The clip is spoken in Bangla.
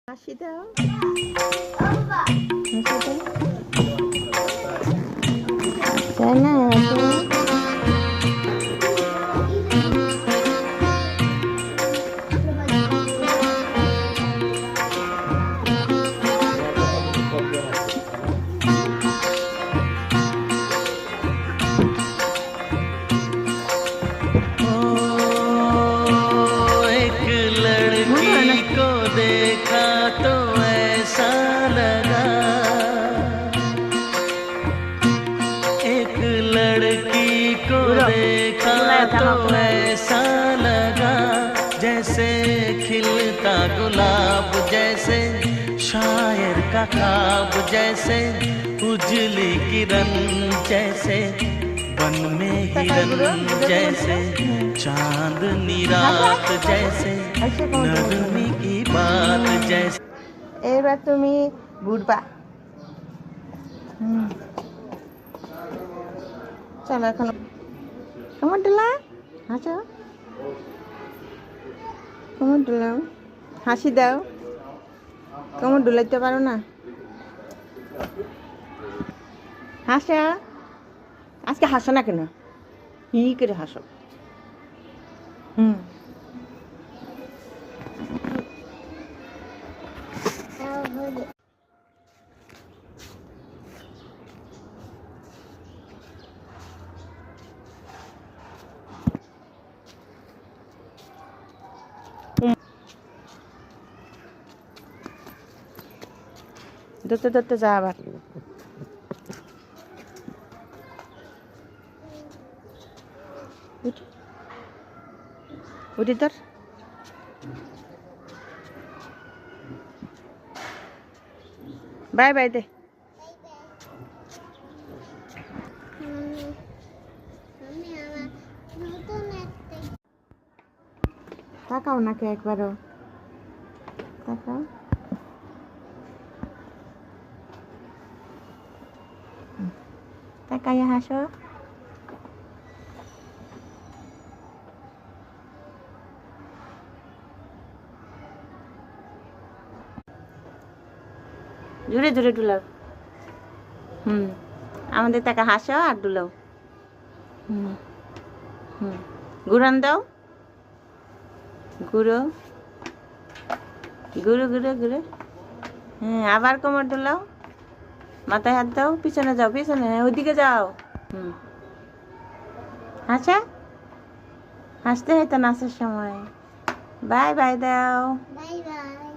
হাসি দাও, তাই না? देखा तो ऐसा लगा, एक लड़की को देखा तो ऐसा लगा, जैसे खिलता गुलाब, जैसे शायर का ख्वाब, जैसे उजली किरण, जैसे वन में हिरन, जैसे चांदनी रात, जैसे नरमी की बात, जैसे। এবার তুমি ঘুরবা। চলো এখন কেমন দিলা? হাসো, কেমন দিলাম? হাসি দাও, কেমন ডুলাইতে পারো না? হাসা, আজকে হাসো না কেন? হি করে হাসো। ধরতে ধরতে যা আবার। উঠি তোর বাই বাই দে। তাকাও নাকি একবারও? তাকাও। তাকাইয়া হাসো। জোরে জোরে ডুলাও। আমাদের তাকে হাসো আর ডুলাও। ঘুরান দাও, ঘুরো ঘুরো ঘুরো ঘুরো। আবার কোমর ডুলাও, মাথায় হাত দাও, পিছনে যাও, পিছনে ওইদিকে যাও। হাসা, হাসতে হয়তো নাচের সময়। বাই বাই দাও। Bye bye.